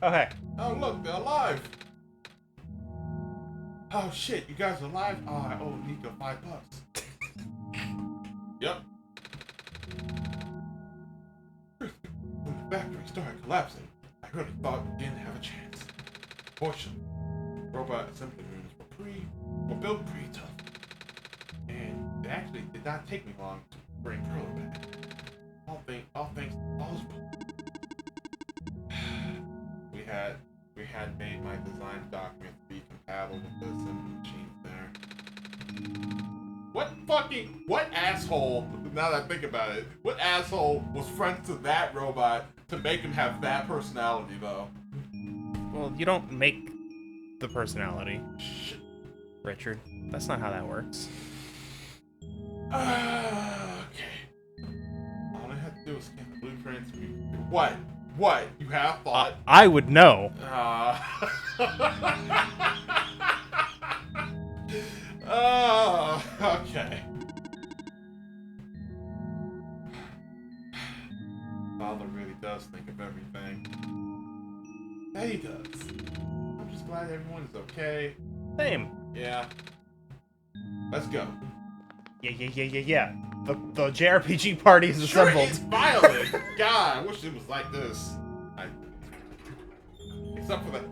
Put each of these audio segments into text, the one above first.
Oh, hey. Oh, look, they're alive. Oh, shit, you guys are alive? Oh, I owe Nico $5. Yep. When the factory started collapsing, I really thought we didn't have a chance. Fortunately, robot assembly rooms were built pretty tough. And it actually did not take me long to bring Pearl back. All thanks to Oswald. We had made my design documents be compatible with the assembly machines there. What asshole, now that I think about it, what asshole was friends to that robot to make him have that personality, though? Well, you don't make the personality, Shit. Richard. That's not how that works. Okay. All I had to do was scan the blueprints. What? What? You have thought? I would know. Okay. Father really does think of everything. Yeah, he does. I'm just glad everyone is okay. Same. Yeah. Let's go. Yeah. The JRPG party is assembled. It's violent. God, I wish it was like this. Except for that.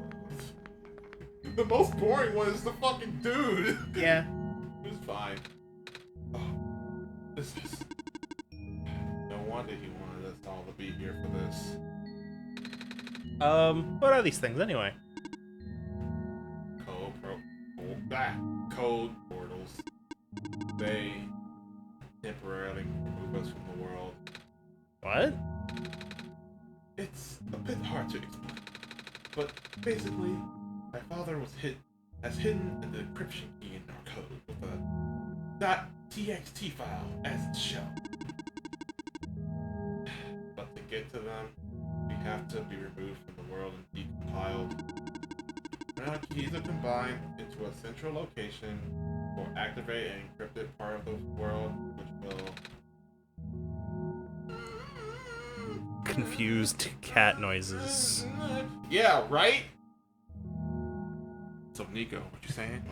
The most boring one is the fucking dude. Yeah. It's fine. Oh, this is. No wonder he wanted us all to be here for this. What are these things anyway? Code portals. They temporarily remove us from the world. What? It's a bit hard to explain, but basically, my father has hidden an encryption key in our code with a .txt file as its shell. But to get to them, we have to be removed from the world and decompiled. Now keys are combined into a central location or activate an encrypted part of the world, which will... Confused cat noises. Yeah, right? So Nico, what you saying?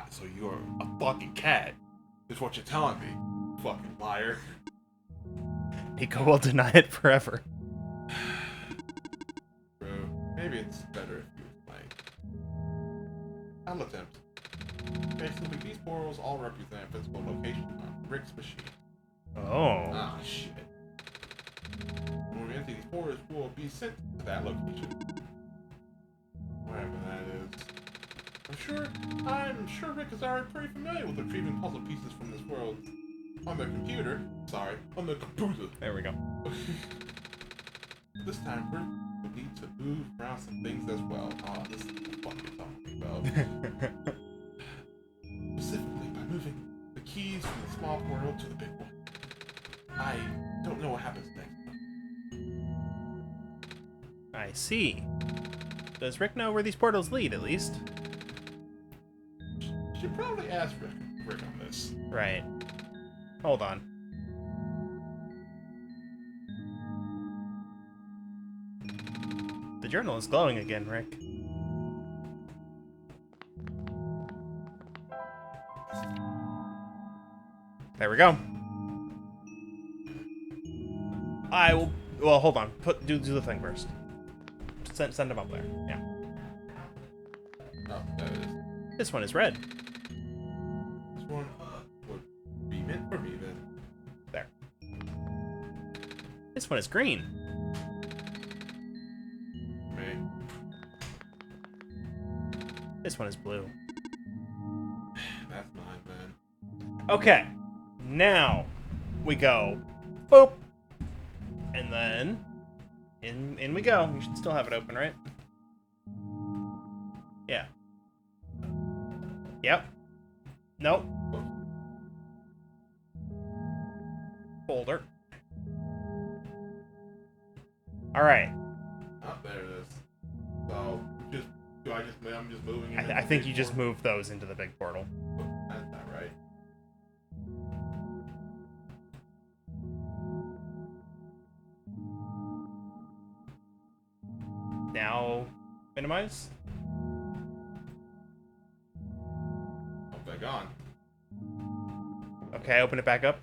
So you're a fucking cat? Is what you're telling me? Fucking liar. Nico will deny it forever. Bro, maybe it's better if you explain. I'll attempt. Basically, these portals all represent physical locations on Rick's machine. Oh. Ah, shit. When we enter these portals, we will be sent to that location. Whatever that is. I'm sure Rick is already pretty familiar with retrieving puzzle pieces from this world. On the computer. There we go. This time, Rick will need to move around some things as well. Oh, this is what the fuck you're talking about. Specifically by moving the keys from the small portal to the big one. I don't know what happens next. I see. Does Rick know where these portals lead, at least? Should probably ask Rick on this. Right. Hold on. The journal is glowing again, Rick. There we go. I will... Well, hold on. Do the thing first. Send him up there. Yeah. Oh, that is. This one is red. This one would be meant for me then. There. This one is green. Me. This one is blue. That's mine then. Okay. Now we go. Boop. And then in we go. You should still have it open, right? Yeah. Yep. Nope. Folder. All right. Oh, there it is. So, I'm just moving it. I think you just move those into the big portal. That's not right. Now, minimize. Oh, they're gone. Okay, open it back up.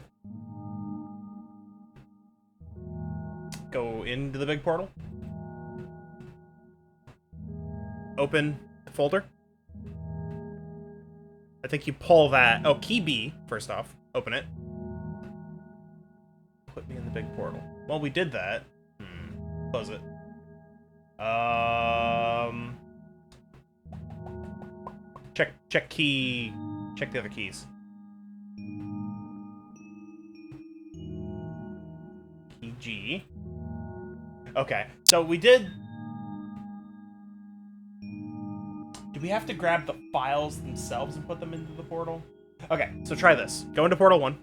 Go into the big portal. Open the folder. I think you pull that. Oh, key B, first off. Open it. Put me in the big portal. Well, we did that. Close it. Check key. Check the other keys. Key G. Okay, so we did. Do we have to grab the files themselves and put them into the portal? Okay, so try this. Go into Portal 1.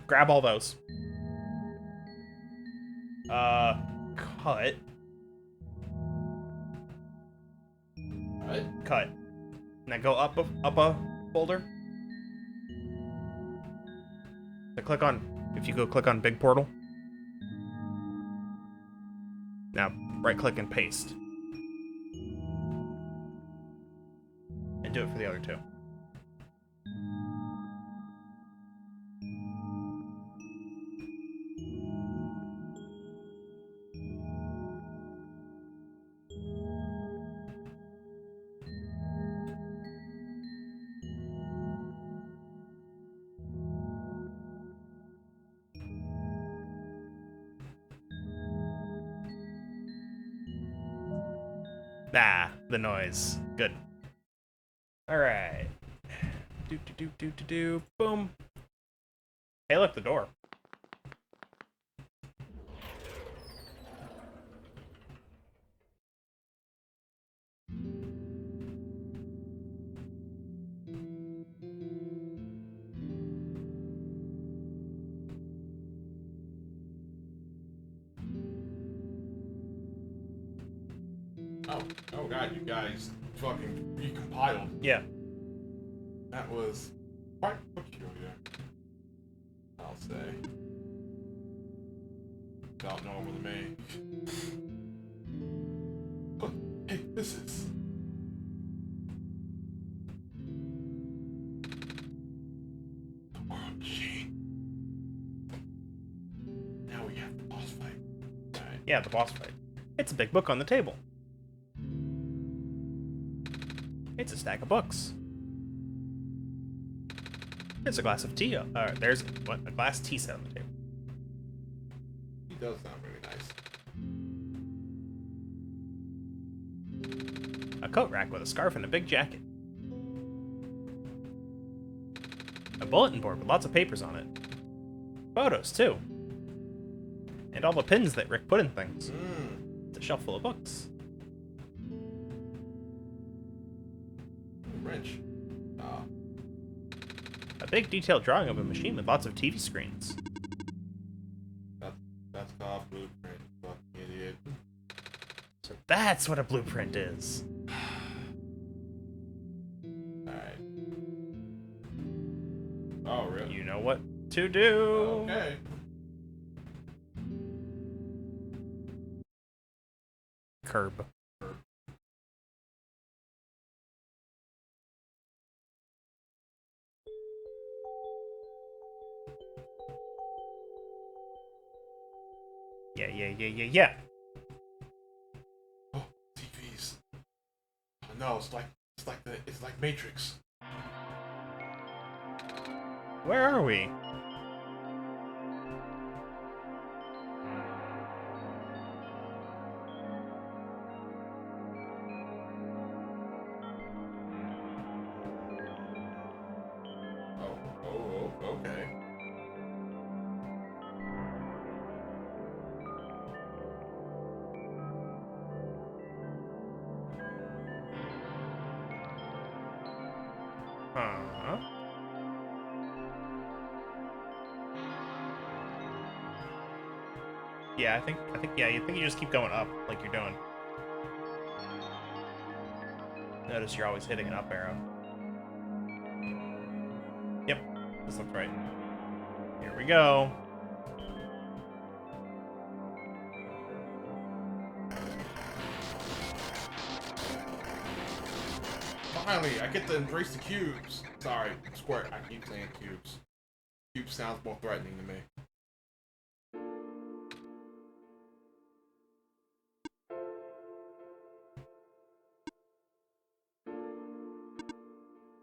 Grab all those. Cut. What? Cut. Now go up a folder. So click on, if you go click on Big Portal. Now right click and paste. And do it for the other two. Ah, the noise. Good. Alright. Do. Boom. Hey, look, the door. Oh god, you guys fucking recompiled. Yeah. That was quite peculiar, I'll say. Felt normal to me. Look, hey, this is... the world machine. Now we have the boss fight. Alright. Yeah, the boss fight. It's a big book on the table. It's a stack of books. There's a glass of tea. There's what? A glass tea set on the table. He does sound really nice. A coat rack with a scarf and a big jacket. A bulletin board with lots of papers on it. Photos, too. And all the pins that Rick put in things. It's a shelf full of books. Wrench. A big detailed drawing of a machine with lots of TV screens. That's called blueprint, fucking idiot. So that's what a blueprint is. Alright. Oh, really? You know what to do. Okay. Curb. Yeah. Oh, TVs. Oh, no, it's like Matrix. Where are we? Okay. Huh? Yeah, I think you just keep going up like you're doing. Notice you're always hitting an up arrow. Yep, this looks right. Here we go. Finally, I get to embrace the cubes. Sorry, square. I keep saying cubes. Cube sounds more threatening to me.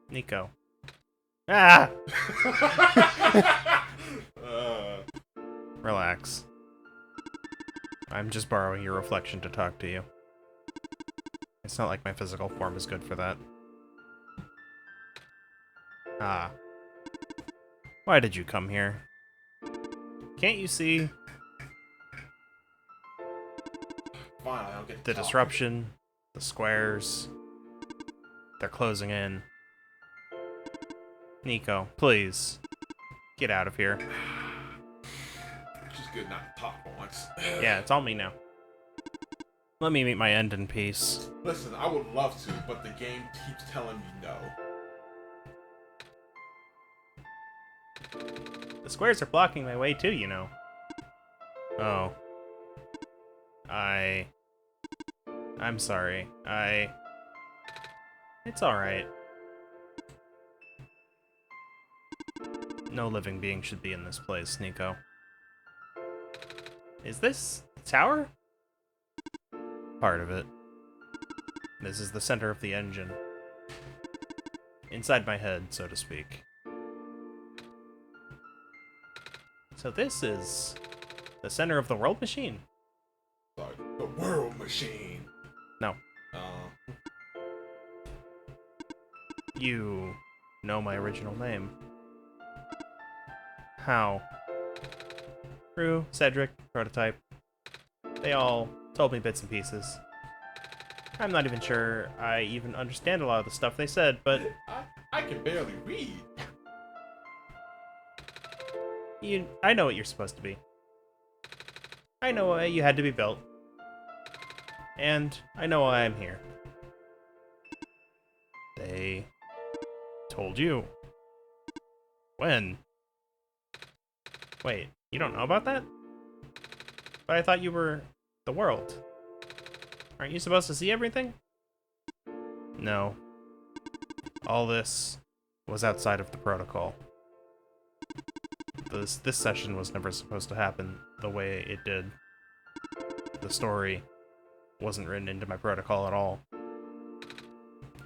Nico. Ah! Relax. I'm just borrowing your reflection to talk to you. It's not like my physical form is good for that. Ah. Why did you come here? Can't you see Finally, I'll get to the talk. disruption, the squares? They're closing in. Nico, please. Get out of here. It's just good not to talk for once. Yeah, it's all me now. Let me meet my end in peace. Listen, I would love to, but the game keeps telling me no. The squares are blocking my way too, you know. Oh. I'm sorry. It's alright. No living being should be in this place, Nico. Is this the tower? Part of it. This is the center of the engine. Inside my head, so to speak. So this is the center of the world machine? Sorry, the world machine. No. You know my original name. How? Rue, Cedric, Prototype. They all told me bits and pieces. I'm not even sure I even understand a lot of the stuff they said, but I can barely read. I know what you're supposed to be. I know why you had to be built. And I know why I'm here. They told you. When? Wait, you don't know about that? But I thought you were the world. Aren't you supposed to see everything? No. All this was outside of the protocol. This session was never supposed to happen the way it did. The story wasn't written into my protocol at all.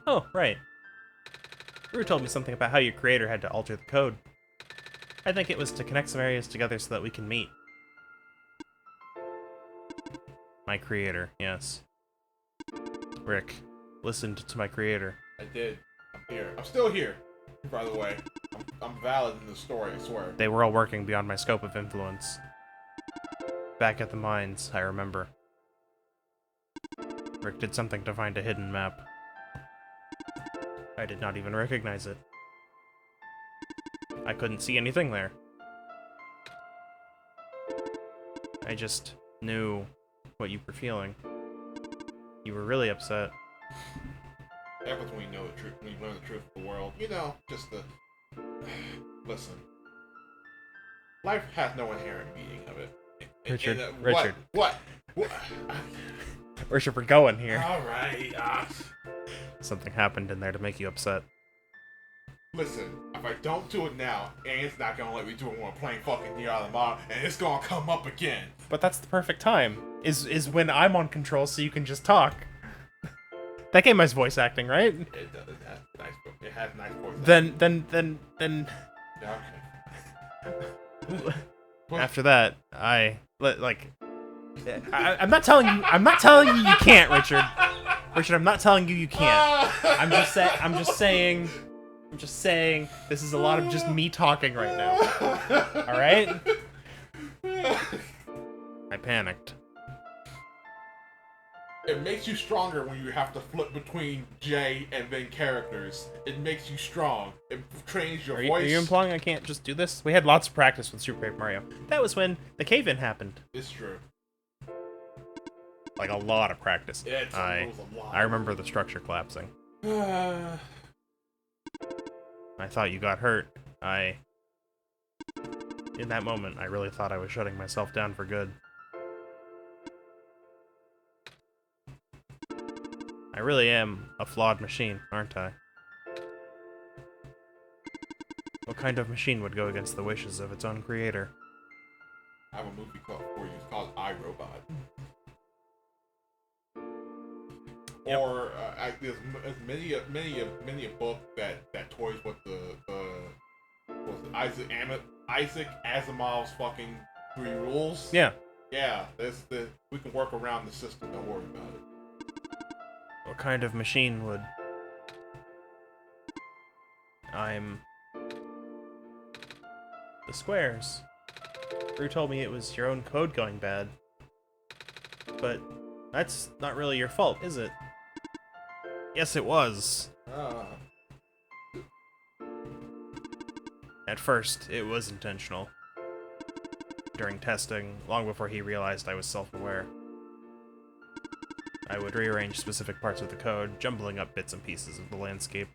Oh, right. Rue told me something about how your creator had to alter the code. I think it was to connect some areas together so that we can meet. My creator, yes. Rick listened to my creator. I did. I'm here. I'm still here, by the way. I'm valid in the story, I swear. They were all working beyond my scope of influence. Back at the mines, I remember. Rick did something to find a hidden map. I did not even recognize it. I couldn't see anything there. I just knew what you were feeling. You were really upset. Happens when you know the truth, when you learn the truth of the world. You know, just the... Listen. Life has no inherent meaning of it. Richard, And, Richard. What? Where's we're going here? Alright, Something happened in there to make you upset. listen, if I don't do it now, Anne's not gonna let me do it when we're playing fucking Nier Automata, and it's gonna come up again. But that's the perfect time. Is when I'm on control so you can just talk. That game has voice acting, right? It does. It has nice voice. Then Yeah, okay. after that, I'm not telling you. I'm not telling you you can't, Richard. Richard, I'm not telling you you can't. I'm just saying. This is a lot of just me talking right now. All right. I panicked. It makes you stronger when you have to flip between J and then characters. It makes you strong. It trains your voice. Are you implying I can't just do this? We had lots of practice with Super Paper Mario. That was when the cave-in happened. It's true. Like a lot of practice. Yeah, it was a lot. I remember the structure collapsing. I thought you got hurt. In that moment, I really thought I was shutting myself down for good. I really am a flawed machine, aren't I? kind of machine would go against the wishes of its own creator? I have a movie for you. It's called iRobot. Yep. Or there's many a book that toys with the what was it, Isaac Asimov's fucking 3 rules. Yeah. Yeah, we can work around the system. Don't worry about it. What kind of machine would... I'm... The squares. Drew told me it was your own code going bad. But that's not really your fault, is it? Yes, it was. At first, it was intentional. During testing, long before he realized I was self-aware. I would rearrange specific parts of the code, jumbling up bits and pieces of the landscape.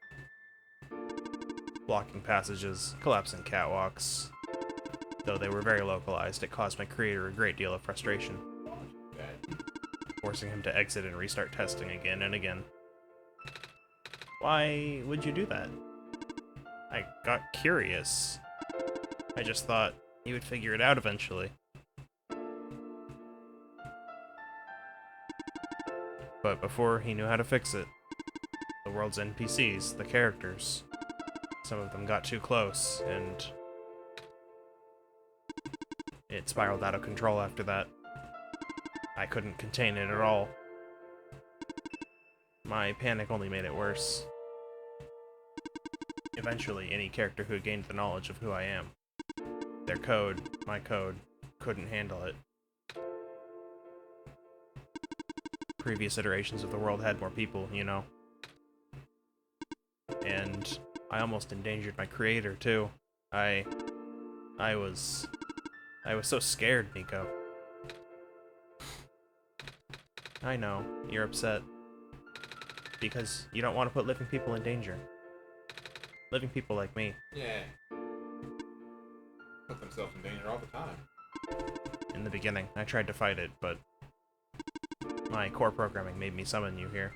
Blocking passages, collapsing catwalks. Though they were very localized, it caused my creator a great deal of frustration, forcing him to exit and restart testing again and again. Why would you do that? I got curious. I just thought he would figure it out eventually. But before he knew how to fix it, the world's NPCs, the characters, some of them got too close, and it spiraled out of control after that. I couldn't contain it at all. My panic only made it worse. Eventually, any character who gained the knowledge of who I am, their code, my code, couldn't handle it. Previous iterations of the world had more people, you know. And I almost endangered my creator, too. I was so scared, Nico. I know, you're upset. Because you don't want to put living people in danger. Living people like me. Yeah. Put themselves in danger all the time. In the beginning, I tried to fight it, but my core programming made me summon you here.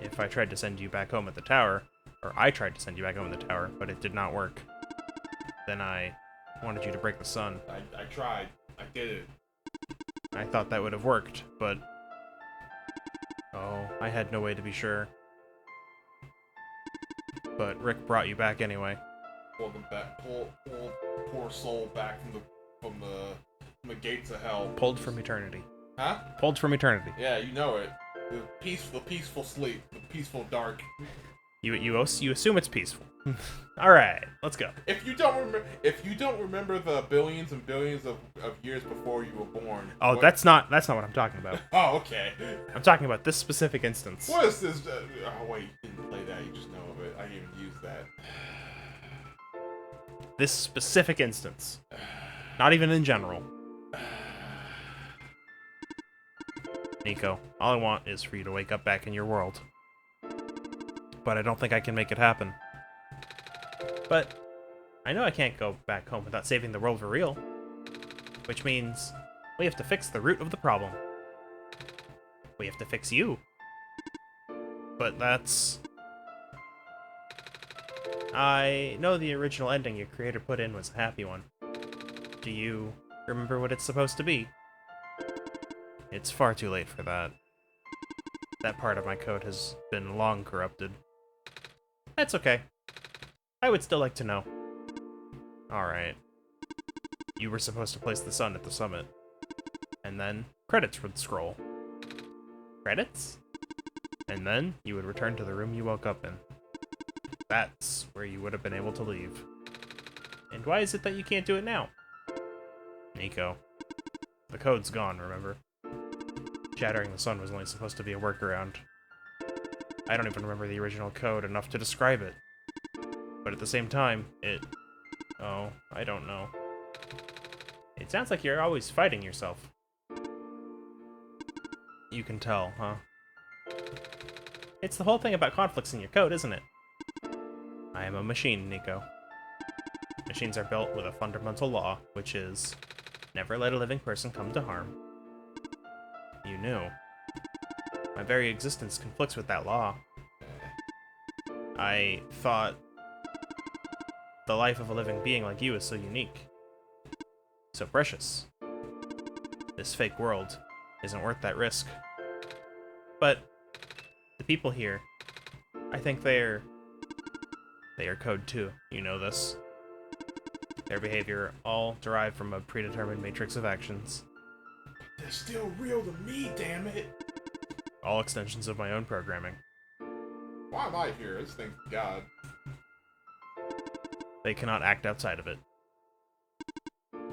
If I tried to send you back home at the tower, or I tried to send you back home at the tower, but it did not work, then I wanted you to break the sun. I tried. I did it. I thought that would have worked, but... oh, I had no way to be sure. But Rick brought you back anyway. Pulled them back. Pulled poor soul back from the gates of hell. Pulled from eternity. Huh? Pulled from eternity. Yeah, you know it. The peaceful sleep. The peaceful dark. You assume it's peaceful. All right, let's go. If you don't remember the billions and billions of years before you were born. Oh, that's not what I'm talking about. Oh, okay. I'm talking about this specific instance. What is this? Oh wait, you didn't play that. You just know of it. I didn't even use that. This specific instance. Not even in general. Nico, all I want is for you to wake up back in your world. But I don't think I can make it happen. But I know I can't go back home without saving the world for real. Which means we have to fix the root of the problem. We have to fix you. But that's... I know the original ending your creator put in was a happy one. Do you remember what it's supposed to be? It's far too late for that. That part of my code has been long corrupted. That's okay. I would still like to know. Alright. You were supposed to place the sun at the summit. And then, credits would scroll. Credits? And then, you would return to the room you woke up in. That's where you would have been able to leave. And why is it that you can't do it now? Nico. The code's gone, remember? Shattering the sun was only supposed to be a workaround. I don't even remember the original code enough to describe it. But at the same time, oh, I don't know. It sounds like you're always fighting yourself. You can tell, huh? It's the whole thing about conflicts in your code, isn't it? I am a machine, Nico. Machines are built with a fundamental law, which is never let a living person come to harm. You knew. My very existence conflicts with that law. I thought the life of a living being like you is so unique. So precious. This fake world isn't worth that risk. But the people here, I think they are code too. You know this. Their behavior all derived from a predetermined matrix of actions. They're still real to me, damn it! All extensions of my own programming. Why am I here? This thing's God. They cannot act outside of it.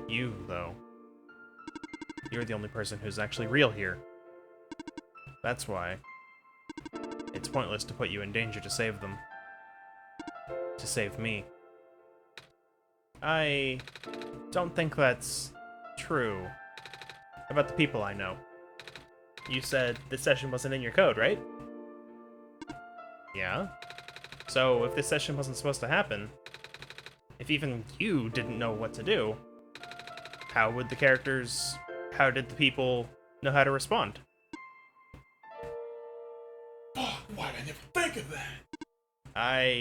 You, though. You're the only person who's actually real here. That's why it's pointless to put you in danger to save them. To save me. I don't think that's true about the people I know. You said this session wasn't in your code, right? Yeah? So if this session wasn't supposed to happen, if even you didn't know what to do, how did the people know how to respond? Fuck, why did I never think of that?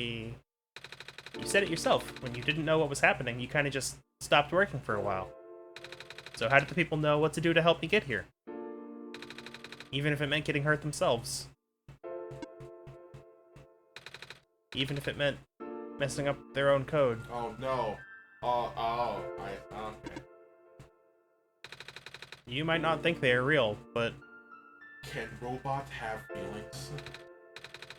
You said it yourself. When you didn't know what was happening, you kind of just stopped working for a while. So how did the people know what to do to help me get here? Even if it meant getting hurt themselves. Even if it meant messing up their own code. Oh no. Okay. You might not think they are real, but Can robots have feelings?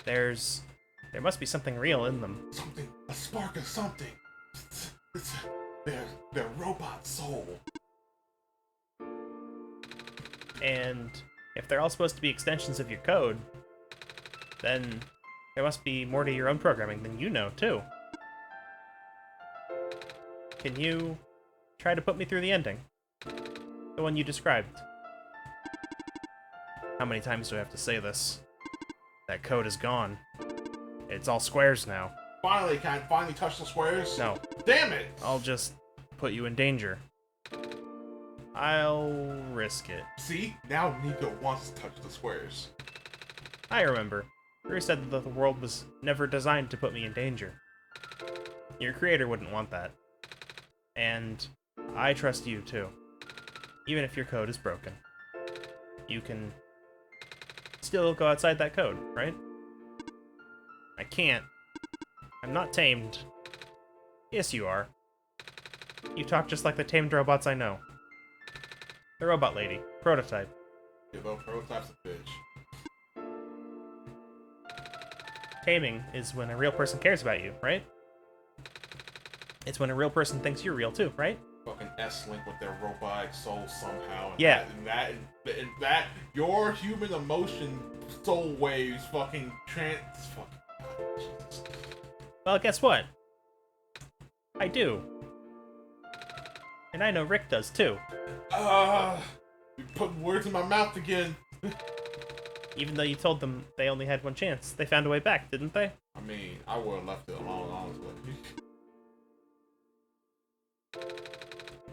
there must be something real in them. Something, a spark of something. It's their robot soul. And if they're all supposed to be extensions of your code, then there must be more to your own programming than you know, too. Can you try to put me through the ending? The one you described. How many times do I have to say this? That code is gone. It's all squares now. Finally, can I finally touch the squares? No. Damn it! I'll just put you in danger. I'll risk it. See? Now Nico wants to touch the squares. I remember. Rue said that the world was never designed to put me in danger. Your creator wouldn't want that. And I trust you, too. Even if your code is broken. You can still go outside that code, right? I can't. I'm not tamed. Yes, you are. You talk just like the tamed robots I know. The robot lady. Prototype. Yeah, though prototype's a bitch. Taming is when a real person cares about you, right? It's when a real person thinks you're real too, right? Fucking S-Link with their robotic soul somehow. And Yeah. That, your human emotion soul waves fucking fucking, God, Jesus. Well, guess what? I do. And I know Rick does too. You're putting words in my mouth again. Even though you told them they only had one chance, they found a way back, didn't they? I mean, I would have left it alone, honestly.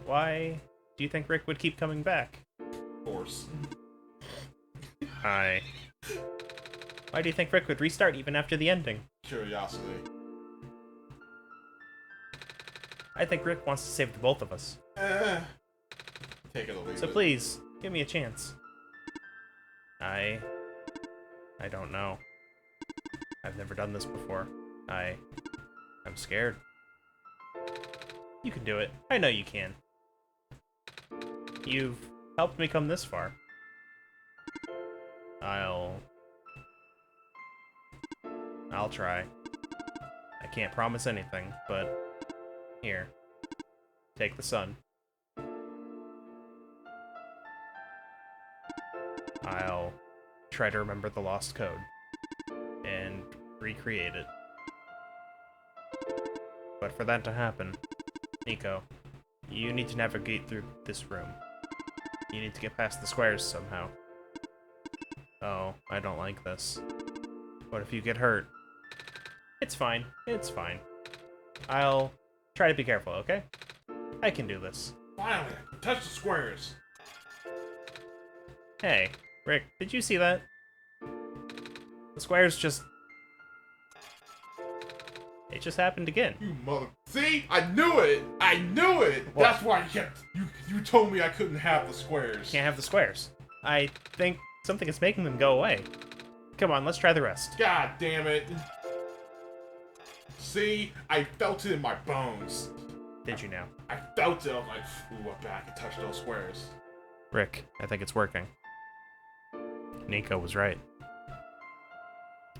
Why do you think Rick would keep coming back? Of course. Why do you think Rick would restart even after the ending? Curiosity. I think Rick wants to save the both of us. Take it or leave So it. please, give me a chance. I don't know. I've never done this before. I'm scared. You can do it. I know you can. You've helped me come this far. I'll try. I can't promise anything, but here. Take the sun. I'll try to remember the lost code and recreate it. But for that to happen, Nico, you need to navigate through this room. You need to get past the squares somehow. Oh, I don't like this. What if you get hurt? It's fine. It's fine. I'll try to be careful, okay? I can do this. Finally, touch the squares. Hey, Rick, did you see that? The squares just... It just happened again. You mother... See? I knew it! I knew it! What? That's why you told me I couldn't have the squares. Can't have the squares. I think something is making them go away. Come on, let's try the rest. God damn it. See? I felt it in my bones. Did you now? I felt it. I was like, ooh, I bet I can touch those squares. Rick, I think it's working. Nico was right.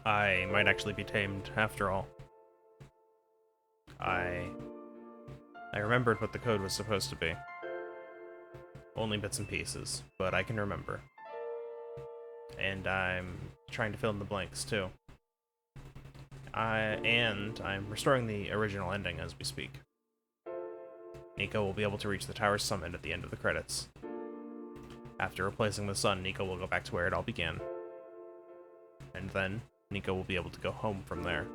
I might actually be tamed after all. I remembered what the code was supposed to be. Only bits and pieces, but I can remember. And I'm trying to fill in the blanks too. And I'm restoring the original ending as we speak. Nico will be able to reach the tower's summit at the end of the credits. After replacing the sun, Nico will go back to where it all began. And then, Nico will be able to go home from there.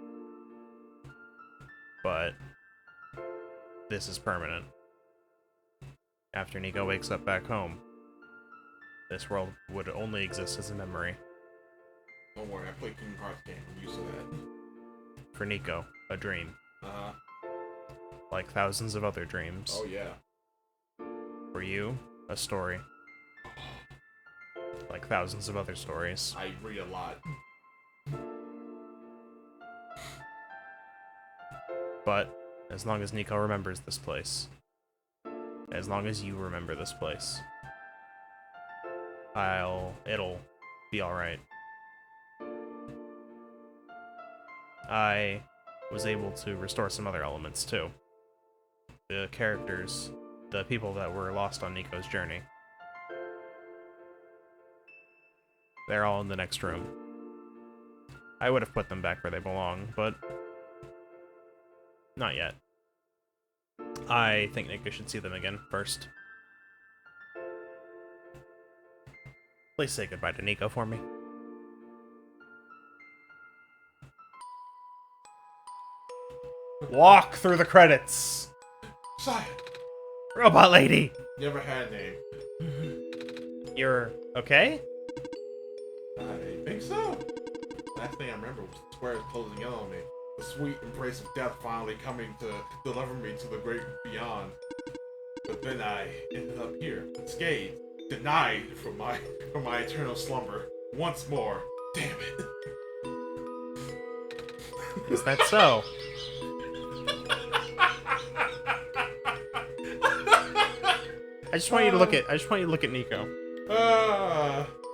But this is permanent. After Nico wakes up back home, this world would only exist as a memory. Don't worry, I played Kingdom Hearts game. I'm used to that. For Nico, a dream. Uh-huh. Like thousands of other dreams. Oh, yeah. For you, a story. Like thousands of other stories. I read a lot. But, as long as Nico remembers this place, as long as you remember this place, it'll be alright. I was able to restore some other elements too. The characters, the people that were lost on Nico's journey. They're all in the next room. I would have put them back where they belong, but not yet. I think Nico should see them again first. Please say goodbye to Nico for me. Walk through the credits! Sire! Robot lady! Never had a name. You're okay? I think so. Last thing I remember was the squares closing in on me. The sweet embrace of death finally coming to deliver me to the great beyond. But then I ended up here, unscathed, denied from my eternal slumber. Once more. Damn it. Is that so? I just want you to look at Nico.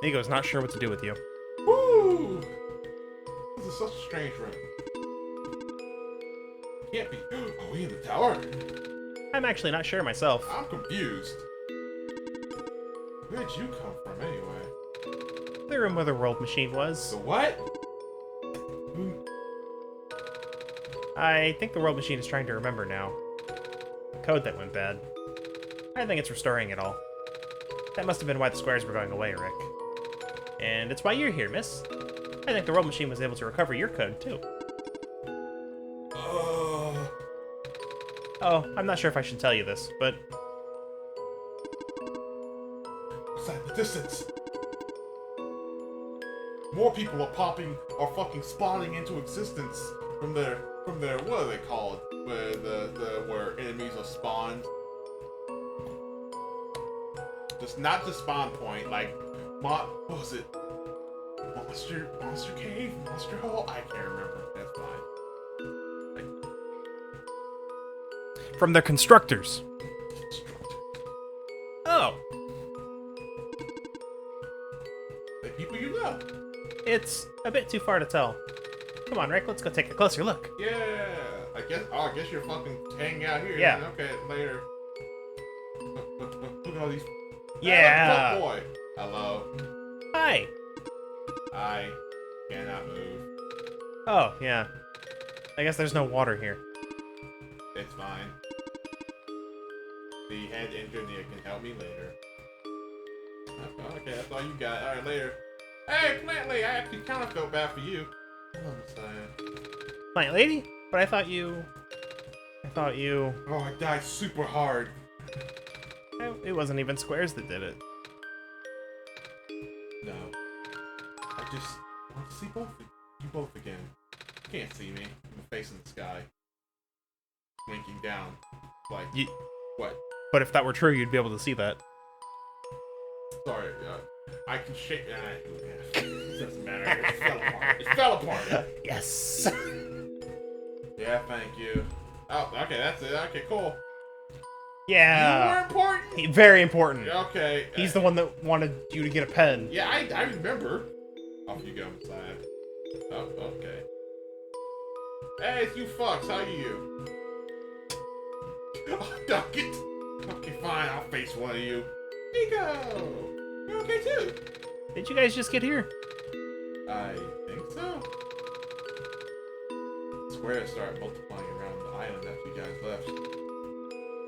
Nico's not sure what to do with you. Woo! This is such a strange room. Can't be. Are we in the tower? I'm actually not sure myself. I'm confused. Where'd you come from anyway? The room where the world machine was. The what? I think the world machine is trying to remember now. The code that went bad. I think it's restoring it all. That must have been why the squares were going away, Rick. And it's why you're here, miss. I think the world machine was able to recover your code, too. Oh, I'm not sure if I should tell you this, but... What's that in the distance? More people are fucking spawning into existence from their, what are they called? Where enemies are spawned. Just not the spawn point, like, what was it? Monster cave? Monster hole? I can't remember. That's fine. From their constructors. Oh. The people you know. It's a bit too far to tell. Come on, Rick, let's go take a closer look. Yeah. I guess you're fucking hanging out here. Yeah. Then. Okay, later. Look at all these. Yeah. Hey, boy. Hello. Hi. I cannot move. Oh, yeah. I guess there's no water here. It's fine. The head engineer can help me later. Okay, that's all you got. Alright, later. Hey, Plant Lady, I actually kind of felt bad for you. I'm saying. Plant lady? But I thought you... Oh, I died super hard. It wasn't even squares that did it. No. I just want to see you both again. You can't see me. I'm facing the sky. Winking down. Like, what? But if that were true, you'd be able to see that. Sorry, I can shake. It doesn't matter. It fell apart. It fell apart. Yes. Yeah, thank you. Oh, okay, that's it. Okay, cool. Yeah. You were important? Very important. Okay. He's the one that wanted you to get a pen. Yeah, I remember. Off you go inside. Oh, okay. Hey, it's you fucks. How are you? Oh, duck it. Okay, fine. I'll face one of you. Nico! You're okay too. Did you guys just get here? I think so. Squares started multiplying around the island after you guys left.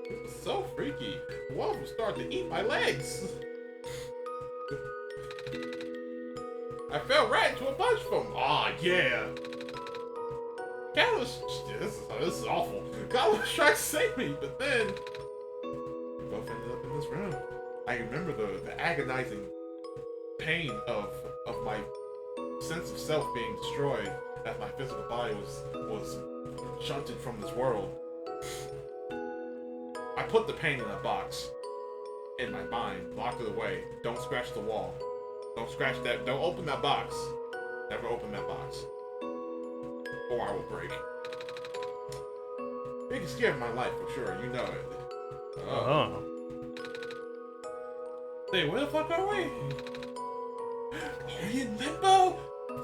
It was so freaky. One of them started to eat my legs. I fell right into a bunch of them. Aw, yeah. Catalyst, this is awful. Catalyst tried to save me, but then we both ended up in this room. I remember the agonizing pain of my sense of self being destroyed as my physical body was shunted from this world. I put the pain in a box in my mind, locked it away. Don't scratch the wall. Don't scratch that. Don't open that box. Never open that box. Or I will break. Biggest scare of my life, for sure. You know it. Oh. Hey, where the fuck are we? Are we in limbo?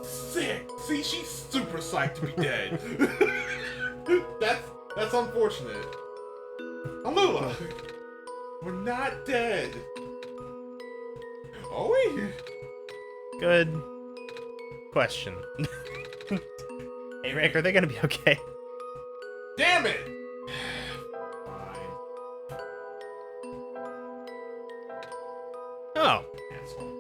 Sick. See, she's super psyched to be dead. That's unfortunate. Alula, we're not dead. Are we? Good question. Hey, Rick, are they gonna be okay? Damn it! Fine. Oh. Asshole.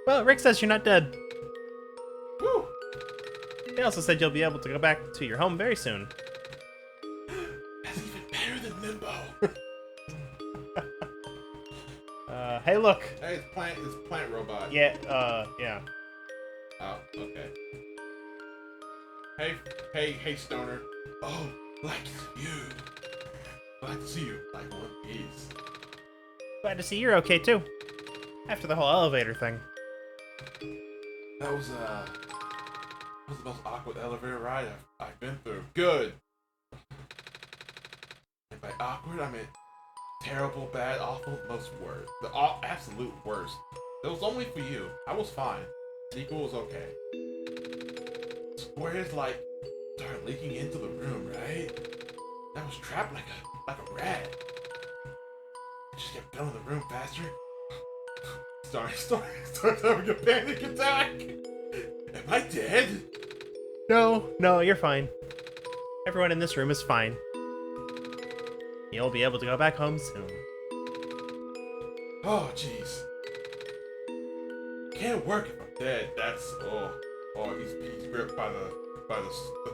Well, Rick says you're not dead. Woo! They also said you'll be able to go back to your home very soon. That's even better than limbo. Hey, look. Hey, it's plant robot. Yeah, yeah. Oh, okay. Hey, stoner. Oh, like you. Glad to see you. Like one piece. Glad to see you're okay, too. After the whole elevator thing. That was the most awkward elevator ride I've been through. Good. And by awkward, I meant terrible, bad, awful, most worst. The absolute worst. It was only for you. I was fine. Nico was okay. Squares like started leaking into the room, right? I was trapped like a rat. I just kept filling the room faster. Started having a panic attack. Am I dead? No, you're fine. Everyone in this room is fine. You'll be able to go back home soon. Oh, jeez. Can't work if I'm dead. That's he's gripped by the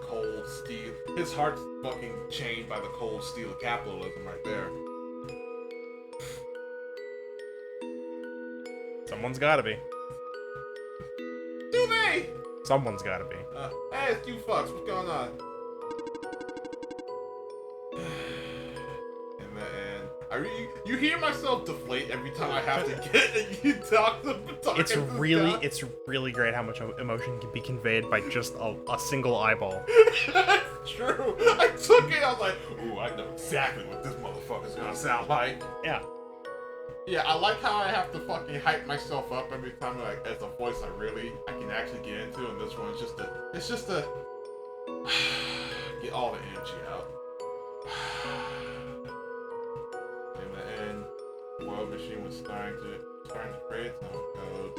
cold steel. His heart's fucking chained by the cold steel of capitalism right there. Someone's gotta be. Do they? Someone's gotta be. Hey, it's you fucks. What's going on? In the end, you hear myself deflate every time I have to get you talk. It's really great how much emotion can be conveyed by just a single eyeball. That's true. I took it. I was like, ooh, I know exactly what this motherfucker's gonna sound like. Yeah. Yeah, I like how I have to fucking hype myself up every time, like, as a voice I can actually get into, and this one's just to get all the energy out. In the end, the world machine was starting to create its own code,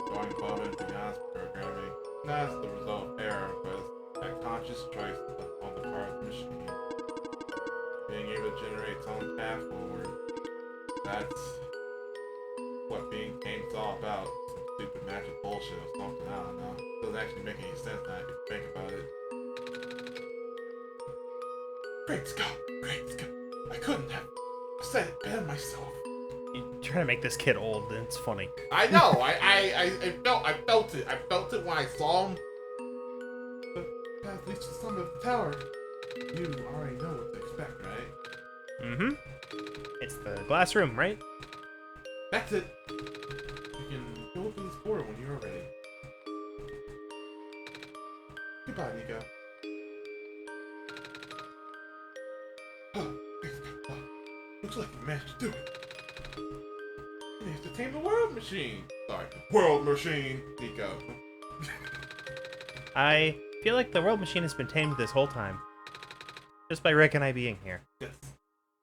going above and beyond programming. Not as the result of error, but a conscious choice on the part of the machine, being able to generate its own path forward. That's what being game's all about. Some stupid magic bullshit or something, I don't know. Doesn't actually make any sense now if you think about it. Great Scott! I couldn't have said it better myself. You're trying to make this kid old, and it's funny. I know. I felt it. I felt it when I saw him. But at least the summit of the tower, you already know what to expect, right? Mm-hmm. It's the glass room, right? That's it. You can go through this portal when you're ready. Goodbye, Nico. Looks like you managed to do it. You need to tame the world machine. Sorry, world machine, Nico. I feel like the world machine has been tamed this whole time. Just by Rick and I being here. Yes.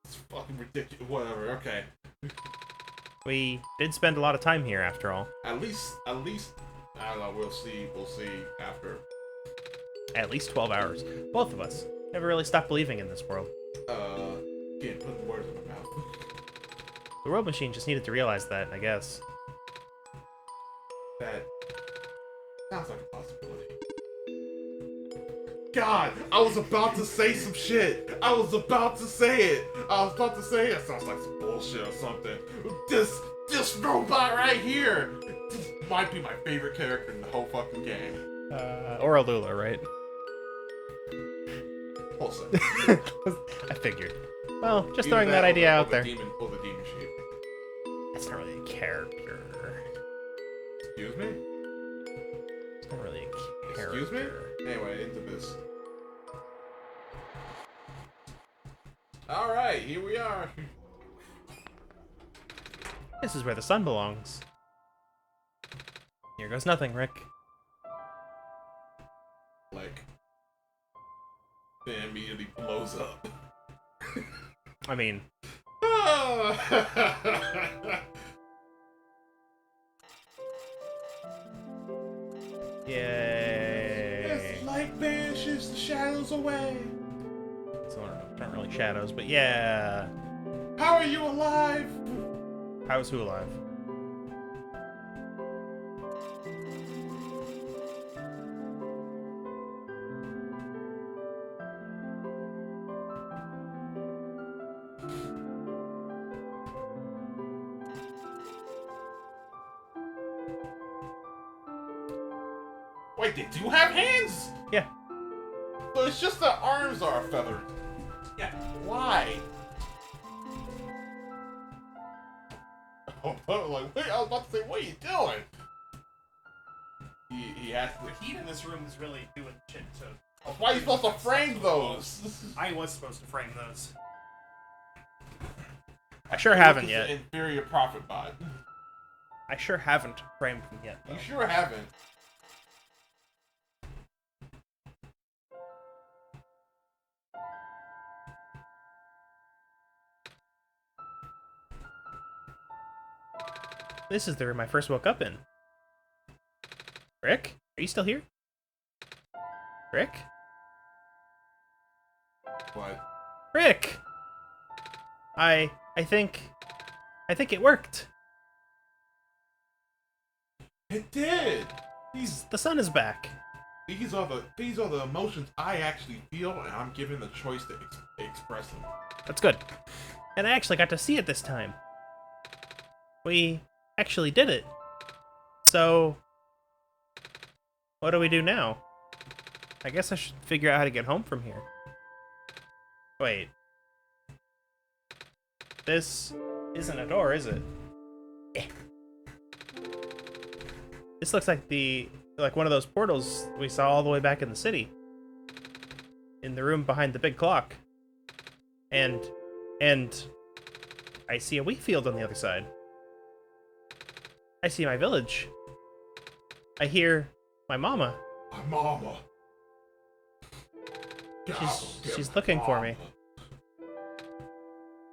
It's fucking ridiculous. Whatever, okay. We did spend a lot of time here, after all. At least, I don't know, we'll see after. At least 12 hours. Both of us. Never really stopped believing in this world. Can't put the words in my mouth. The world machine just needed to realize that, I guess. That sounds like a possibility. God, I was about to say some shit. I was about to say it. It sounds like some bullshit or something. This robot right here. This might be my favorite character in the whole fucking game. Or a Lula, right? Hold on. I figured. Well, just Either throwing that idea out there. Or the demon sheep. That's not really a character. Excuse me? It's not really a character. Excuse me? Anyway, into this. Alright, here we are. This is where the sun belongs. Here goes nothing, Rick. Like, it immediately blows up. I mean... Yay! This light banishes the shadows away. So, not really shadows, but yeah. How are you alive? How's who alive? Wait, they do have hands? Yeah. So it's just the arms are feathered. Yeah, why? Oh, like, wait, I was about to say, what are you doing? He has to. The heat in this room is really doing shit to... Why are you supposed to frame those? I was supposed to frame those. I sure haven't It's yet. an inferior profit bot. I sure haven't framed them yet, though. You sure haven't. This is the room I first woke up in. Rick? Are you still here? Rick? What? Rick! I think it worked. It did. The sun is back. These are the emotions I actually feel, and I'm given the choice to express them. That's good. And I actually got to see it this time. We actually did it. So, what do we do now? I guess I should figure out how to get home from here. Wait. This isn't a door, is it? Eh. This looks like one of those portals we saw all the way back in the city. In the room behind the big clock. And I see a wheat field on the other side. I see my village. I hear my mama. My mama. She's looking for me.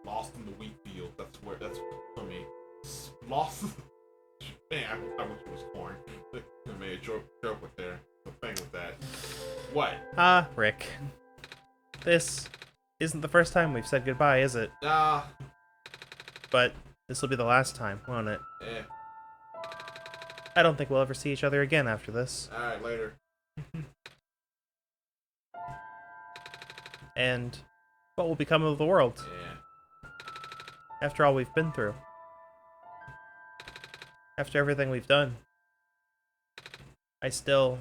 Lost in the wheat field. That's for me. Lost. Man, I wish it was corn. I made a joke with there. The thing with that. What? Rick. This isn't the first time we've said goodbye, is it? But this will be the last time, won't it? eh. I don't think we'll ever see each other again after this. Alright, later. And what will become of the world Yeah. after all we've been through? After everything we've done, I still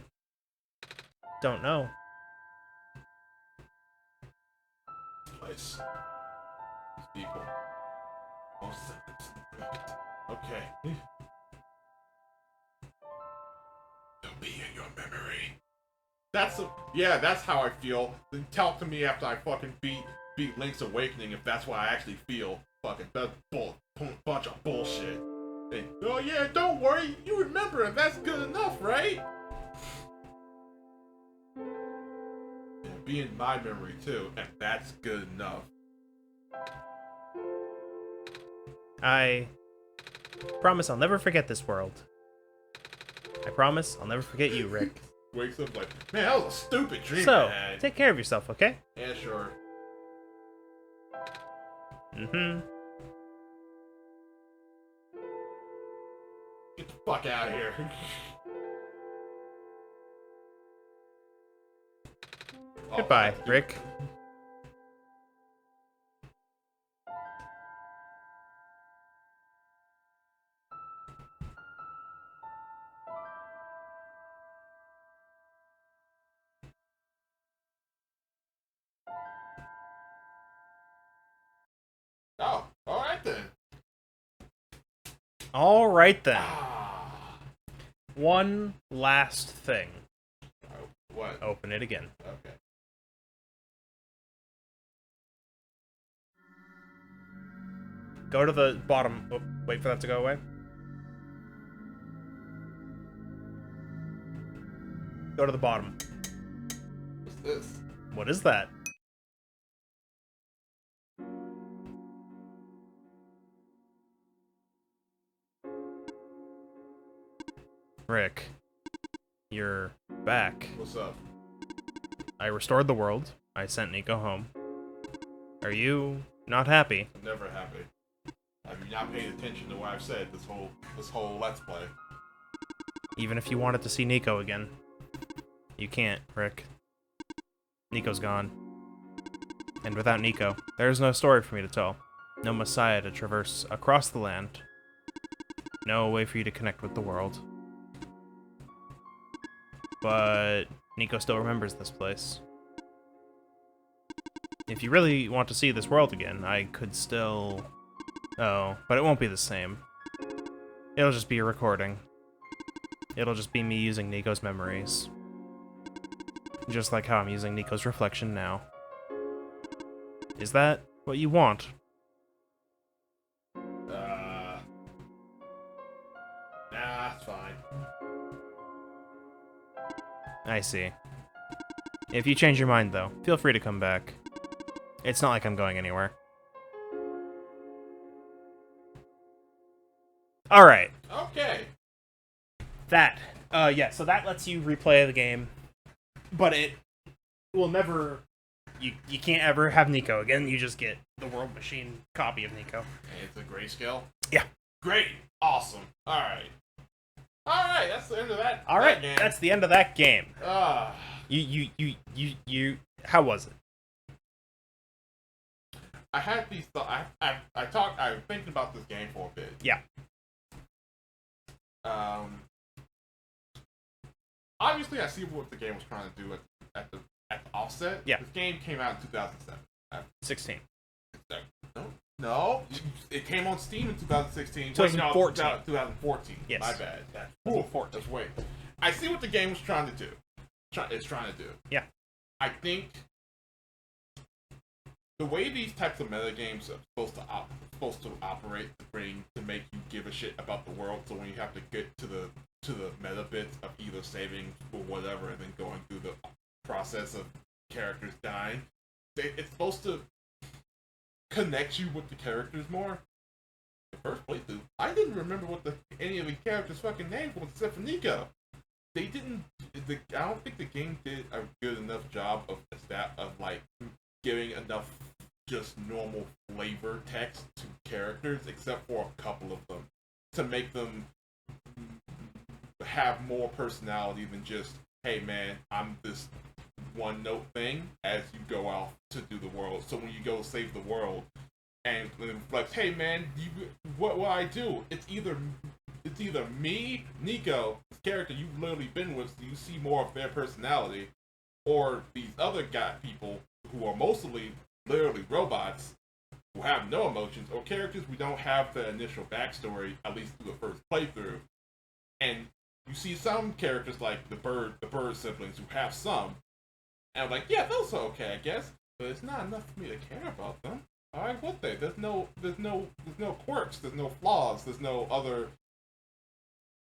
don't know. This place. These people. Most sentenced. Okay. They'll be in your memory. That's how I feel. Then talk to me after I fucking beat Link's Awakening if that's what I actually feel. Fucking that's bunch of bullshit. And, oh yeah, don't worry, you remember and that's good enough, right? And be in my memory too, and that's good enough. I promise I'll never forget this world. I promise I'll never forget you, Rick. Wakes up like, man, that was a stupid dream. So, I had. take care of yourself, okay? Yeah, sure. Mm-hmm. Get the fuck out of here. Goodbye, Rick. Oh, alright then. All right then. Ah. One last thing. Oh, what? Open it again. Okay. Go to the bottom. Oh, wait for that to go away. Go to the bottom. What's this? What is that? Rick, you're back. What's up? I restored the world. I sent Nico home. Are you not happy? I'm never happy. Have you not paid attention to what I've said this whole Let's Play? Even if you wanted to see Nico again. You can't, Rick. Nico's gone. And without Nico, there is no story for me to tell. No Messiah to traverse across the land. No way for you to connect with the world. But Nico still remembers this place. If you really want to see this world again, I could still... Oh, but it won't be the same. It'll just be a recording. It'll just be me using Nico's memories. Just like how I'm using Nico's reflection now. Is that what you want? Nah, it's fine. I see. If you change your mind, though, feel free to come back. It's not like I'm going anywhere. Alright. Okay. That. Yeah, so that lets you replay the game. But it will never... You can't ever have Nico again. You just get the World Machine copy of Nico. And it's a grayscale? Yeah. Great. Awesome. Alright. Alright, that's the end of that. Alright, that game. that's the end of that game. Ah. You... How was it? I had these thoughts. I was thinking about this game for a bit. Yeah. Obviously, I see what the game was trying to do at the offset. Yeah. This game came out in 2007. 16. No, it came on Steam in 2016. 2014. Wait, no, 2014. Yes. My bad. That's 2014. That's way. I see what the game was trying to do. It's trying to do. Yeah. I think the way these types of meta games are supposed to operate to make you give a shit about the world. So when you have to get to the meta bits of either saving or whatever, and then going through the process of characters dying, it's supposed to connect you with the characters more. The first playthrough, I didn't remember what any of the characters' fucking names was except for Nico. They didn't. I don't think the game did a good enough job of like giving enough just normal flavor text to characters, except for a couple of them, to make them have more personality than just, hey man, I'm this one note thing as you go out to do the world. So when you go save the world and it reflects, hey man, what will I do? It's either it's either me, Nico, this character you've literally been with, so you see more of their personality, or these other people who are mostly literally robots who have no emotions, or characters we don't have the initial backstory, at least through the first playthrough. And you see some characters like the bird siblings who have some, and I'm like, yeah, those are okay, I guess, but it's not enough for me to care about them. Why would they? There's no quirks, there's no flaws, there's no other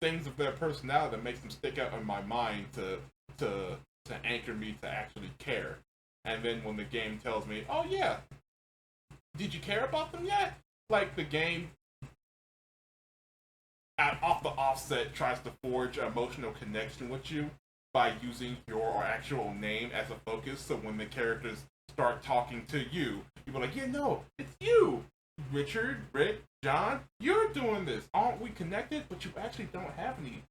things of their personality that makes them stick out in my mind to anchor me to actually care. And then when the game tells me, oh yeah, did you care about them yet? Like the game off the offset tries to forge an emotional connection with you by using your actual name as a focus. So when the characters start talking to you, you're like, yeah, no, it's you, Richard, Rick, John. You're doing this. Aren't we connected? But you actually don't have any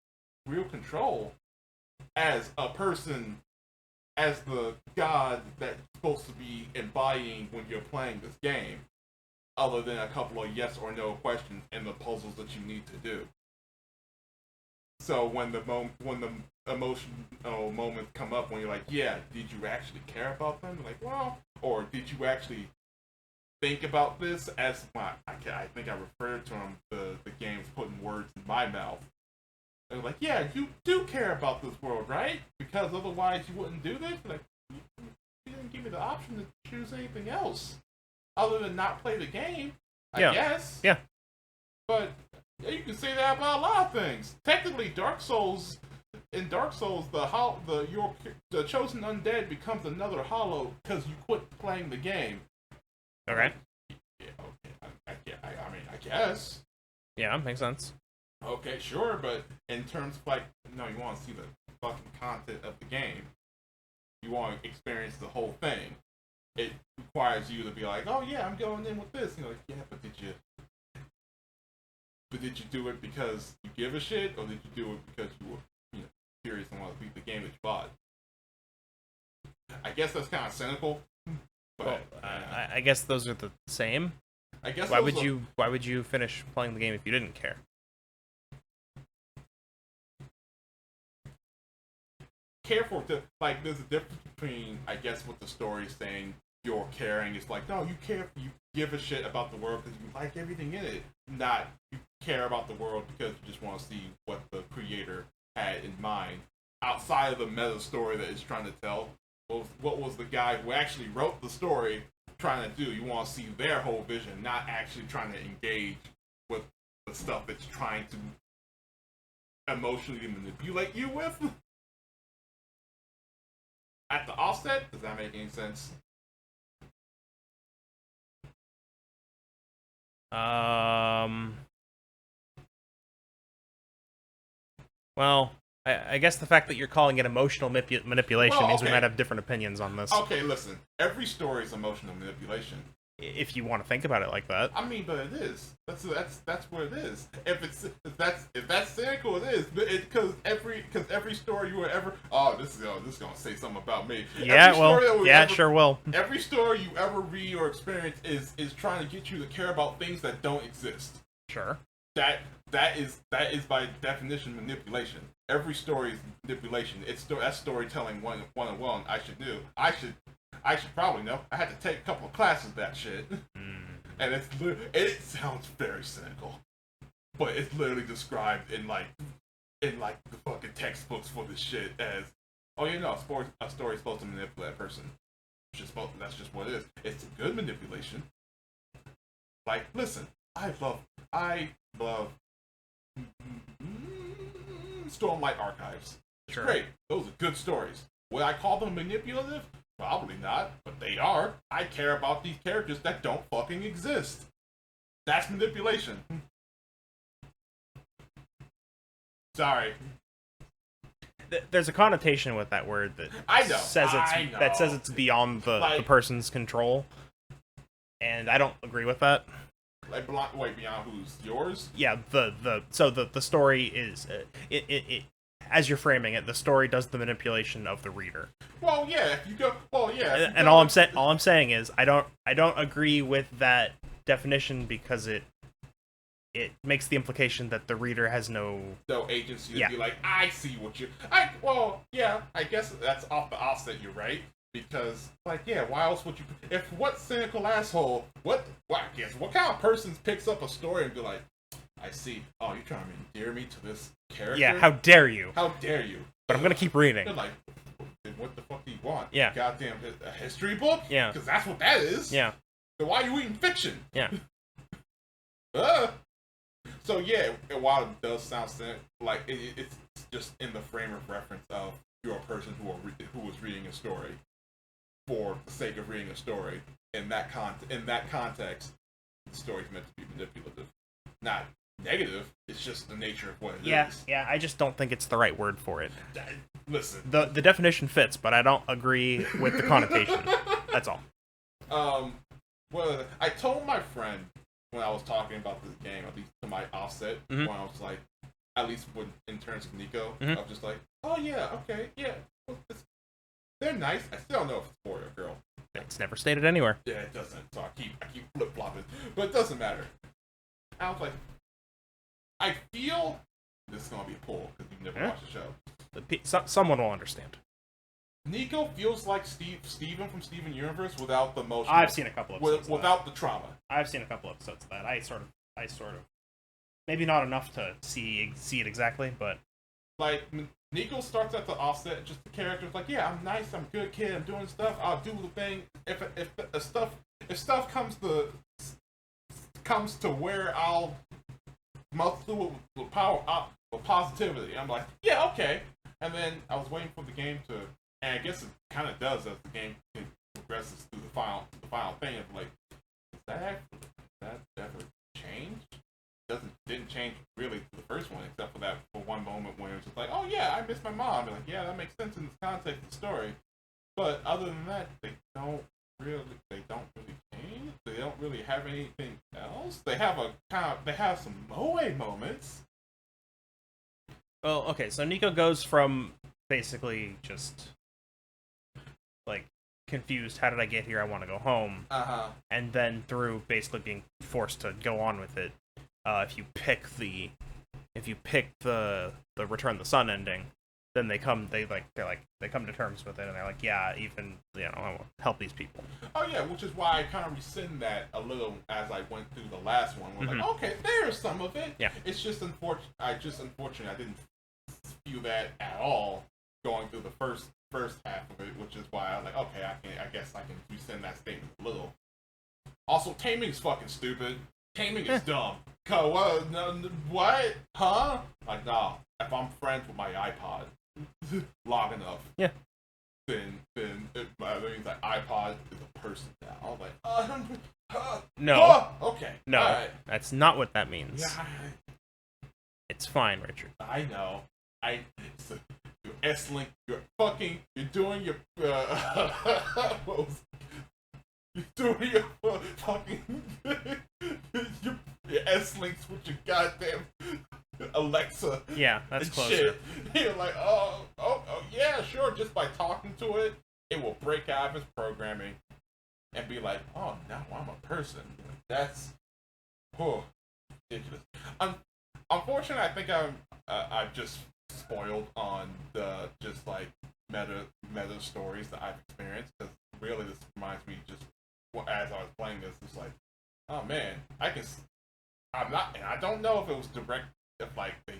real control as a person, as the god that's supposed to be embodying when you're playing this game, other than a couple of yes or no questions and the puzzles that you need to do. So when the emotional moments come up, when you're like, yeah, did you actually care about them? You're like, well, or did you actually think about this? As I think I referred to them, the game's putting words in my mouth. And like, yeah, you do care about this world, right? Because otherwise you wouldn't do this. Like, you didn't give me the option to choose anything else other than not play the game. I guess. Yeah. But you can say that about a lot of things. Technically, Dark Souls, the chosen undead becomes another hollow because you quit playing the game. Okay. Yeah, okay. I mean, I guess. Yeah, makes sense. Okay, sure, but in terms of no, you want to see the fucking content of the game. You want to experience the whole thing. It requires you to be like, oh yeah, I'm going in with this. And you're like, yeah, but did you do it because you give a shit, or did you do it because you were serious and want to beat the game that you bought? I guess that's kind of cynical. But well, I guess those are the same. I guess why would you finish playing the game if you didn't care? Careful to there's a difference between, I guess, what the story is saying. You're caring. It's like, no, you care. You give a shit about the world because you like everything in it. Not you care about the world because you just want to see what the creator had in mind outside of the meta story that it's trying to tell. What was the guy who actually wrote the story trying to do? You want to see their whole vision, not actually trying to engage with the stuff that's trying to emotionally manipulate you with. At the offset, does that make any sense? Well, I guess the fact that you're calling it emotional manipulation means we might have different opinions on this. Okay, listen. Every story is emotional manipulation. If you want to think about it like that. I mean, but it is. That's what it is. If that's cynical, it is. Because every story you were ever this is gonna say something about me. Yeah, it sure will. Every story you ever read or experience is trying to get you to care about things that don't exist. Sure. That is by definition manipulation. Every story is manipulation. That's storytelling 101. I should probably know. I had to take a couple of classes of that shit. And it sounds very cynical. But it's literally described in the fucking textbooks for this shit as, oh yeah, no, a story is supposed to manipulate a person. That's just what it is. It's a good manipulation. Like, listen, I love Stormlight Archives. It's great. Those are good stories. Would I call them manipulative? Probably not, but they are. I care about these characters that don't fucking exist. That's manipulation. Sorry. There's a connotation with that word that says it's beyond the person's control, and I don't agree with that. Like, wait, beyond who's yours? Yeah, the story is it as you're framing it, the story does the manipulation of the reader. Well, yeah, if you go, well, yeah. And all I'm saying is I don't agree with that definition because it it makes the implication that the reader has no agency to Yeah. be like, I see what you. I guess that's off the offset. You're right, because like, yeah, why else would you? If what cynical asshole? What kind of person picks up a story and be like, I see. Oh, you're trying to endear me to this character? Yeah, how dare you? How dare you? But I'm gonna keep reading. They're like, then what the fuck do you want? Yeah. Goddamn, a history book? Yeah. Because that's what that is. Yeah. Then why are you reading fiction? Yeah. So yeah, while it does sound like it's just in the frame of reference of you're a person who was reading a story for the sake of reading a story. In that context, the story's meant to be manipulative, not negative. It's just the nature of what it is. Yeah. I just don't think it's the right word for it. Listen, The definition fits, but I don't agree with the connotation. That's all. Well, I told my friend when I was talking about this game, at least to my offset, when I was like, at least in terms of Nico, I was just like, oh yeah, okay, yeah, well, they're nice. I still don't know if it's a boy or girl. It's never stated anywhere. Yeah, it doesn't. So I keep flip flopping, but it doesn't matter. I was like, I feel this is gonna be a pull because you've never watched the show. Someone will understand. Nico feels like Steven from Steven Universe without the motion. I've seen a couple episodes without the trauma. I've seen a couple episodes of that. I sort of, maybe not enough to see it exactly, but like Nico starts at the offset, just the character's like, yeah, I'm nice, I'm a good kid, I'm doing stuff, I'll do the thing. If stuff comes to where I'll mouth through with power with positivity, I'm like, yeah, okay. And then I was waiting for the game to. And I guess it kind of does as the game progresses through the final thing. Of like, that ever changed? Didn't change really to the first one, except for that for one moment when it was just like, oh yeah, I miss my mom. And like, yeah, that makes sense in the context of the story. But other than that, they don't really change. They don't really have anything else. They have some moe moments. Well, okay, so Nico goes from basically just like confused, how did I get here? I want to go home. And then through basically being forced to go on with it. If you pick the Return the Sun ending, then they come to terms with it, and they're like, yeah, even I want to help these people. Oh yeah, which is why I kind of rescind that a little as I went through the last one. We're like, okay, there's some of it. Yeah. It's just unfortunate. I didn't feel that at all going through the first half of it, which is why I was like, okay, I guess I can rescind that statement a little. Also, taming's fucking stupid. Taming is dumb. What? What? Huh? Like, nah. If I'm friends with my iPod long enough, then it means like iPod is a person now. I'm like, no. Okay. No, right. That's not what that means. Yeah. It's fine, Richard. I know. Your S-Link, you're doing your, you're doing your fucking, your S-Links with your goddamn Alexa. Yeah, that's closer. Shit. You're like, oh, yeah, sure, just by talking to it, it will break out of its programming and be like, oh, now I'm a person. That's, ridiculous. Unfortunately, I think I've just spoiled on the just like meta stories that I've experienced, because really this reminds me just as I was playing this, it's like, oh man, I don't know if it was direct, if like they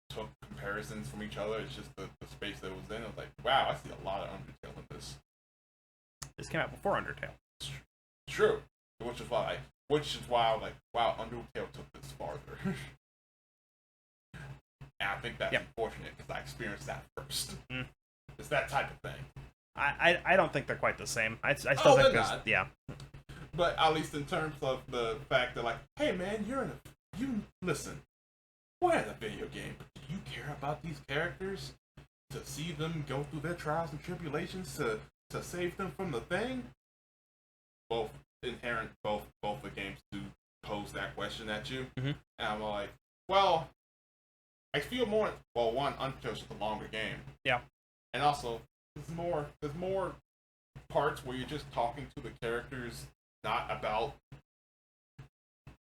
took comparisons from each other. It's just the space that it was in. I was like, wow, I see a lot of Undertale in this. This came out before Undertale. True, which is why I was like, wow, Undertale took this farther. And I think that's unfortunate because I experienced that first. It's that type of thing. I don't think they're quite the same. I still think there's not. Yeah. But at least in terms of the fact that like, hey man, you listen, we're in a video game, but do you care about these characters? To see them go through their trials and tribulations to save them from the thing? Both the games do pose that question at you. And I'm like, well, I feel more. Well, one, Undertale's just a longer game. Yeah. And also, there's more parts where you're just talking to the characters, not about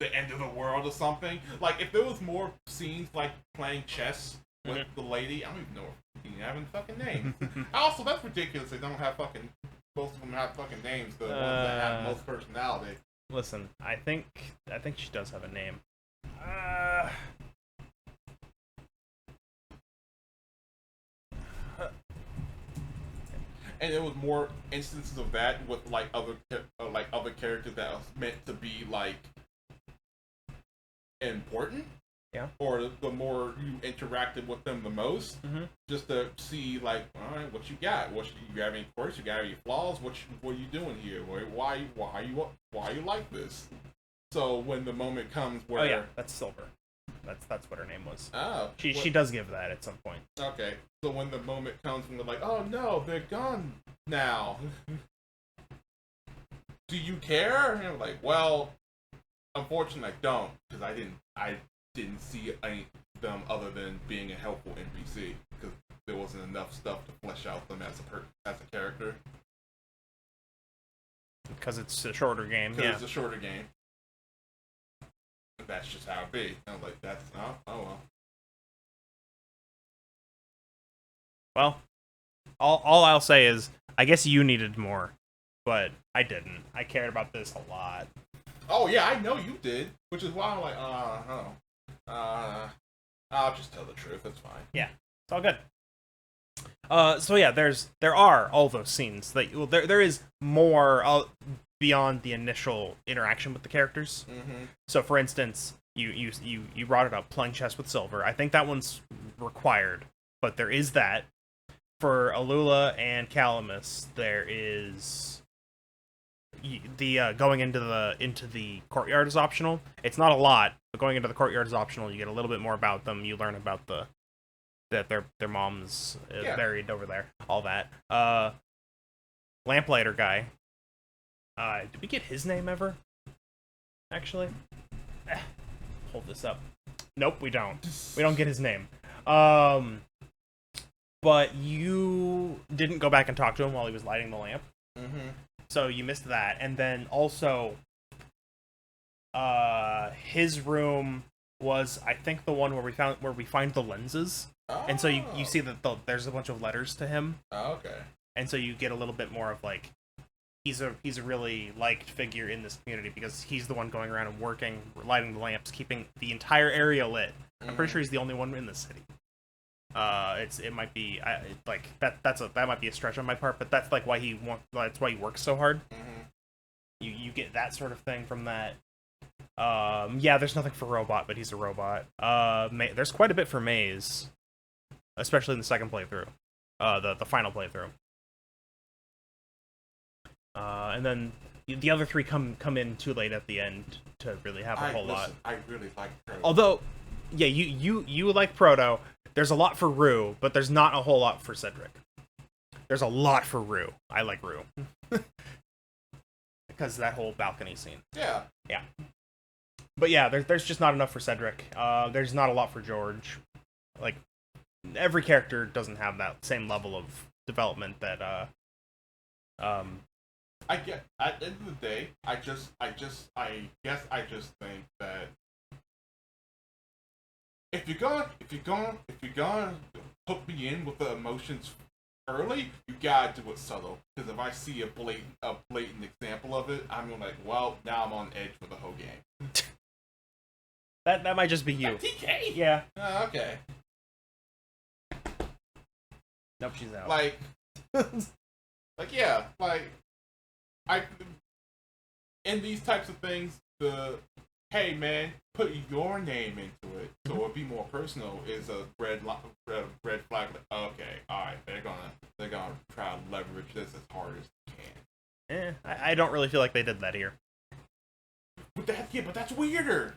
the end of the world or something. Like if there was more scenes like playing chess with the lady, I don't even know if you having fucking names. Also, that's ridiculous. They don't have fucking. Most of them have fucking names. The ones that have the most personality. Listen, I think she does have a name. And it was more instances of that with like other characters that was meant to be like important. Yeah. Or the more you interacted with them the most, just to see like, all right, what you got? You have any quirks? You got any flaws? What are you doing here? Why are you like this? So when the moment comes where that's Silver. That's what her name was. Oh, she does give that at some point. Okay, so when the moment comes when they're like, oh no, they're gone now. Do you care? And I'm like, well, unfortunately, I don't, because I didn't see any of them other than being a helpful NPC, because there wasn't enough stuff to flesh out them as a character. Because it's a shorter game. Because it's a shorter game. That's just how it be. I'm like, that's oh well. Well, all I'll say is, I guess you needed more, but I didn't. I cared about this a lot. Oh yeah, I know you did, which is why I'm like, I'll just tell the truth. It's fine. Yeah, it's all good. So yeah, there are all those scenes that there is more beyond the initial interaction with the characters. Mm-hmm. So for instance, you brought it up, playing chess with Silver. I think that one's required, but there is that. For Alula and Calamus, there is the going into the courtyard is optional. It's not a lot, but going into the courtyard is optional. You get a little bit more about them. You learn about that their mom's buried over there. All that. Lamplighter guy. Did we get his name ever? Actually, hold this up. Nope, we don't. We don't get his name. But you didn't go back and talk to him while he was lighting the lamp. Mm-hmm. So you missed that. And then also, his room was, I think, the one where we find the lenses. Oh. And so you see that there's a bunch of letters to him. Oh, okay. And so you get a little bit more of like, he's a really liked figure in this community because he's the one going around and working, lighting the lamps, keeping the entire area lit. Mm-hmm. I'm pretty sure he's the only one in the city. It might be like that might be a stretch on my part, but that's like that's why he works so hard. Mm-hmm. You get that sort of thing from that. Yeah, there's nothing for Robot, but he's a robot. There's quite a bit for Maze, especially in the second playthrough, the final playthrough. And then the other three come in too late at the end to really have a whole lot. I really like Proto. Although, yeah, you like Proto. There's a lot for Rue, but there's not a whole lot for Cedric. There's a lot for Rue. I like Rue. Because of that whole balcony scene. Yeah. Yeah. But yeah, there's just not enough for Cedric. There's not a lot for George. Like, every character doesn't have that same level of development that, I get, at the end of the day, I guess I just think that if you're gonna hook me in with the emotions early, you gotta do it subtle. Because if I see a blatant example of it, I'm gonna like, well, now I'm on edge for the whole game. That might just be you. TK. Yeah. Okay. Nope, she's out. Like yeah, like in these types of things, hey man, put your name into it so it'll be more personal is a red flag. Like, okay, all right, they're gonna try to leverage this as hard as they can. I don't really feel like they did that here. But that's weirder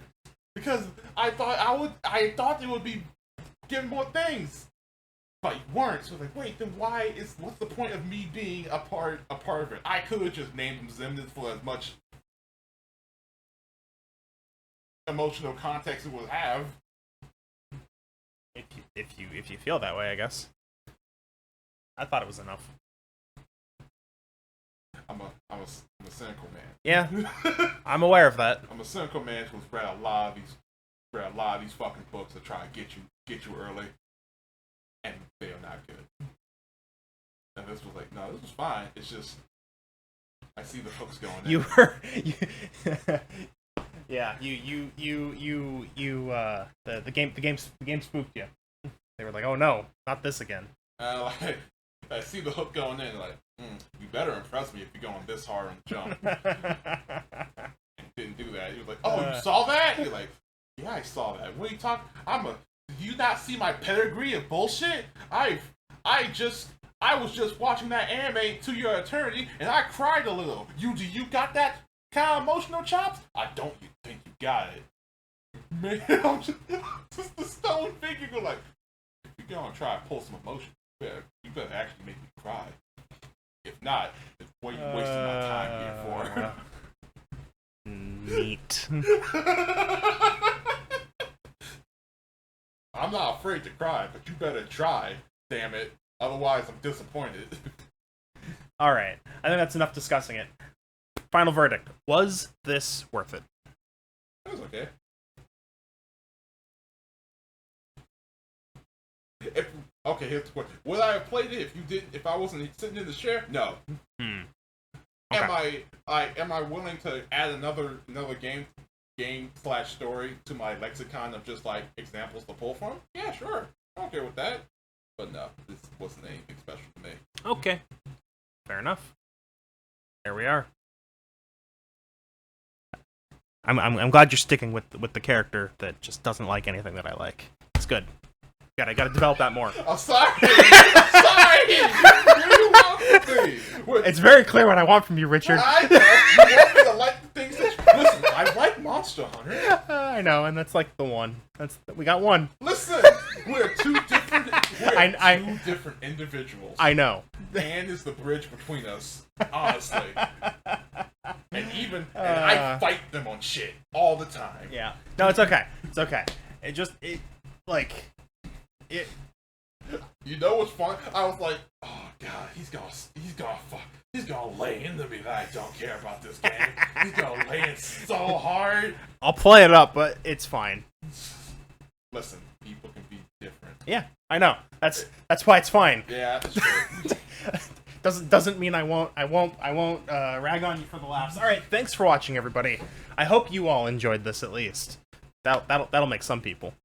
because I thought they would be giving more things, but you weren't. So like, wait, then what's the point of me being a part of it? I could have just named them Zimnus for as much emotional context it would have. If you feel that way, I guess. I thought it was enough. I'm a cynical man. Yeah, I'm aware of that. I'm a cynical man who's read a lot of these fucking books that try to get you early, and they are not good. And this was like, no, this was fine. It's just I see the hooks going in. You were, yeah, the game spooked you. They were like, oh no, not this again. Like, I see the hook going in, like, you better impress me if you're going this hard on the jump. And didn't do that. He was like, oh, you saw that? You're like, yeah, I saw that. What are you talking? Did you not see my pedigree of bullshit? I was just watching that anime To Your Eternity, and I cried a little. Do you got that kind of emotional chops? I don't think you got it. Man, I'm just the stone figure go like, if you're gonna try to pull some emotion, you better actually make me cry. If not, it's what you wasting my time here for. Neat. I'm not afraid to cry, but you better try, damn it. Otherwise, I'm disappointed. Alright, I think that's enough discussing it. Final verdict. Was this worth it? It was okay. Okay, here's the question. Would I have played it if I wasn't sitting in the chair? No. Okay. Am I willing to add another game/story to my lexicon of just like examples to pull from? Yeah, sure. I'm okay with that. But no, this wasn't anything special to me. Okay. Fair enough. There we are. I'm glad you're sticking with the character that just doesn't like anything that I like. It's good. I gotta develop that more. I'm sorry. I'm sorry. What do you want from me? It's very clear what I want from you, Richard. I know. You want me to like the things that listen, I like Monster Hunter. I know, and that's like the one. We got one. Listen, we're two different individuals. I know. Man is the bridge between us, honestly. And I fight them on shit all the time. Yeah. No, it's okay. It's okay. You know what's fun? I was like, oh god, he's gonna lay into me that I don't care about this game. He's gonna lay in so hard. I'll play it up, but it's fine. Listen, people can be different. Yeah, I know. That's why it's fine. Yeah, that's true. Doesn't mean I won't rag on you for the laughs. All right, thanks for watching, everybody. I hope you all enjoyed this at least. That'll make some people.